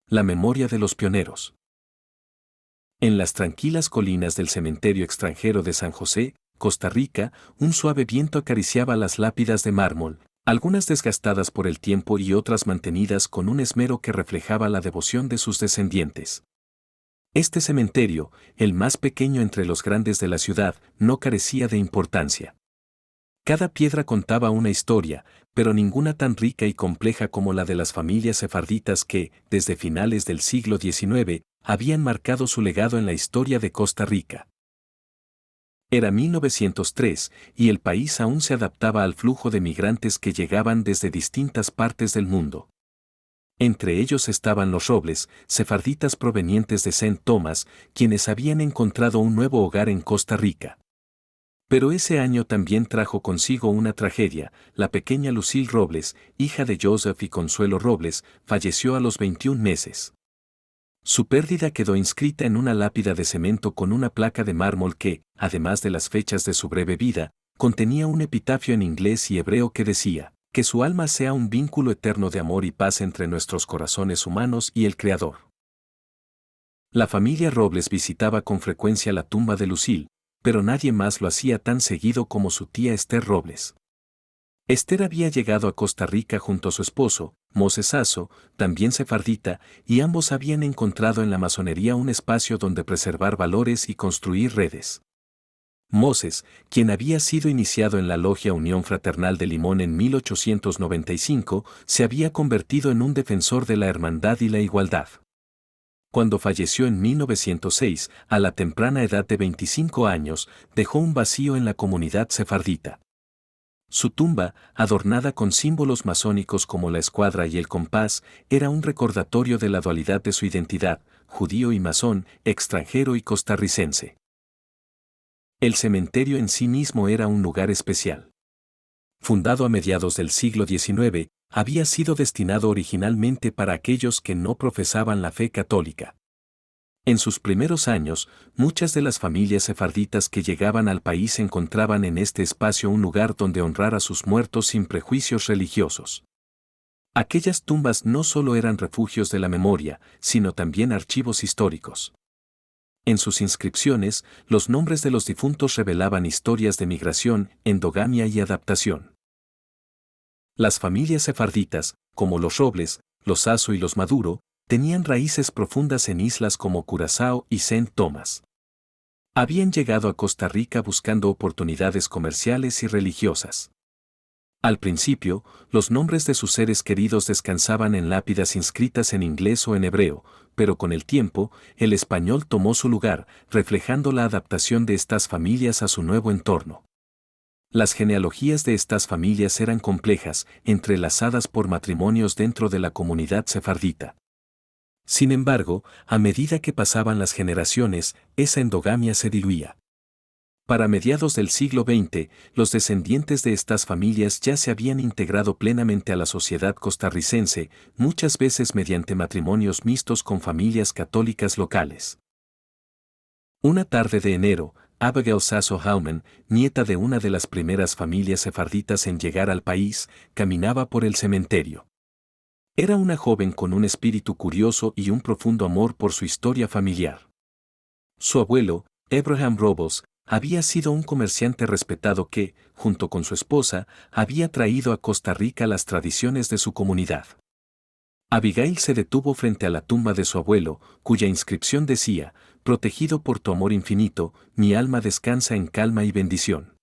La memoria de los pioneros. En las tranquilas colinas del cementerio extranjero de San José, Costa Rica, un suave viento acariciaba las lápidas de mármol, algunas desgastadas por el tiempo y otras mantenidas con un esmero que reflejaba la devoción de sus descendientes. Este cementerio, el más pequeño entre los grandes de la ciudad, no carecía de importancia. Cada piedra contaba una historia, pero ninguna tan rica y compleja como la de las familias sefarditas que, desde finales del siglo XIX, habían marcado su legado en la historia de Costa Rica. Era 1903, y el país aún se adaptaba al flujo de migrantes que llegaban desde distintas partes del mundo. Entre ellos estaban los Robles, sefarditas provenientes de Saint Thomas, quienes habían encontrado un nuevo hogar en Costa Rica. Pero ese año también trajo consigo una tragedia. La pequeña Lucille Robles, hija de Joseph y Consuelo Robles, falleció a los 21 meses. Su pérdida quedó inscrita en una lápida de cemento con una placa de mármol que, además de las fechas de su breve vida, contenía un epitafio en inglés y hebreo que decía: que su alma sea un vínculo eterno de amor y paz entre nuestros corazones humanos y el Creador. La familia Robles visitaba con frecuencia la tumba de Lucille, pero nadie más lo hacía tan seguido como su tía Esther Robles. Esther había llegado a Costa Rica junto a su esposo, Moses Aso, también sefardita, y ambos habían encontrado en la masonería un espacio donde preservar valores y construir redes. Moses, quien había sido iniciado en la logia Unión Fraternal de Limón en 1895, se había convertido en un defensor de la hermandad y la igualdad. Cuando falleció en 1906, a la temprana edad de 25 años, dejó un vacío en la comunidad sefardita. Su tumba, adornada con símbolos masónicos como la escuadra y el compás, era un recordatorio de la dualidad de su identidad, judío y masón, extranjero y costarricense. El cementerio en sí mismo era un lugar especial. Fundado a mediados del siglo XIX, había sido destinado originalmente para aquellos que no profesaban la fe católica. En sus primeros años, muchas de las familias sefarditas que llegaban al país encontraban en este espacio un lugar donde honrar a sus muertos sin prejuicios religiosos. Aquellas tumbas no solo eran refugios de la memoria, sino también archivos históricos. En sus inscripciones, los nombres de los difuntos revelaban historias de migración, endogamia y adaptación. Las familias sefarditas, como los Robles, los Aso y los Maduro, tenían raíces profundas en islas como Curazao y Saint Thomas. Habían llegado a Costa Rica buscando oportunidades comerciales y religiosas. Al principio, los nombres de sus seres queridos descansaban en lápidas inscritas en inglés o en hebreo, pero con el tiempo, el español tomó su lugar, reflejando la adaptación de estas familias a su nuevo entorno. Las genealogías de estas familias eran complejas, entrelazadas por matrimonios dentro de la comunidad sefardita. Sin embargo, a medida que pasaban las generaciones, esa endogamia se diluía. Para mediados del siglo XX, los descendientes de estas familias ya se habían integrado plenamente a la sociedad costarricense, muchas veces mediante matrimonios mixtos con familias católicas locales. Una tarde de enero, Abigail Sasso Hauman, nieta de una de las primeras familias sefarditas en llegar al país, caminaba por el cementerio. Era una joven con un espíritu curioso y un profundo amor por su historia familiar. Su abuelo, Abraham Robles, había sido un comerciante respetado que, junto con su esposa, había traído a Costa Rica las tradiciones de su comunidad. Abigail se detuvo frente a la tumba de su abuelo, cuya inscripción decía: «Protegido por tu amor infinito, mi alma descansa en calma y bendición».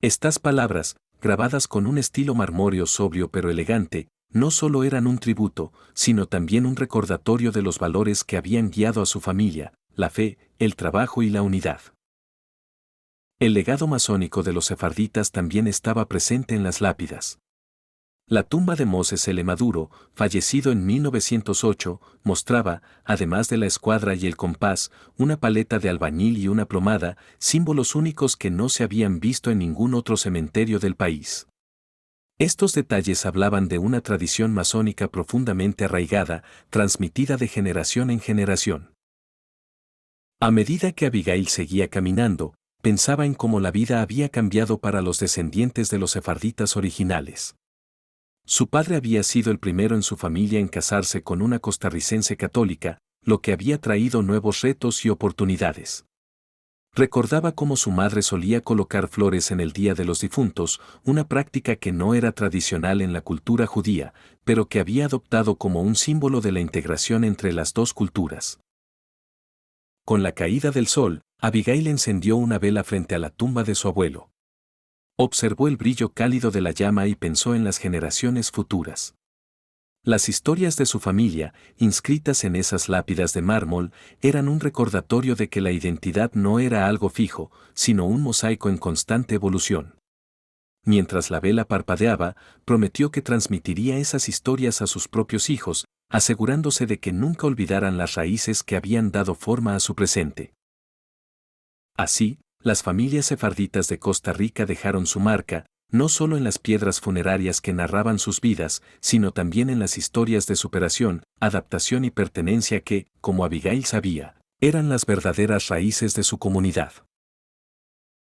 Estas palabras, grabadas con un estilo marmóreo sobrio pero elegante, no solo eran un tributo, sino también un recordatorio de los valores que habían guiado a su familia: la fe, el trabajo y la unidad. El legado masónico de los sefarditas también estaba presente en las lápidas. La tumba de Moses L. Maduro, fallecido en 1908, mostraba, además de la escuadra y el compás, una paleta de albañil y una plomada, símbolos únicos que no se habían visto en ningún otro cementerio del país. Estos detalles hablaban de una tradición masónica profundamente arraigada, transmitida de generación en generación. A medida que Abigail seguía caminando, pensaba en cómo la vida había cambiado para los descendientes de los sefarditas originales. Su padre había sido el primero en su familia en casarse con una costarricense católica, lo que había traído nuevos retos y oportunidades. Recordaba cómo su madre solía colocar flores en el Día de los Difuntos, una práctica que no era tradicional en la cultura judía, pero que había adoptado como un símbolo de la integración entre las dos culturas. Con la caída del sol, Abigail encendió una vela frente a la tumba de su abuelo. Observó el brillo cálido de la llama y pensó en las generaciones futuras. Las historias de su familia, inscritas en esas lápidas de mármol, eran un recordatorio de que la identidad no era algo fijo, sino un mosaico en constante evolución. Mientras la vela parpadeaba, prometió que transmitiría esas historias a sus propios hijos, asegurándose de que nunca olvidaran las raíces que habían dado forma a su presente. Así, las familias sefarditas de Costa Rica dejaron su marca, no solo en las piedras funerarias que narraban sus vidas, sino también en las historias de superación, adaptación y pertenencia que, como Abigail sabía, eran las verdaderas raíces de su comunidad.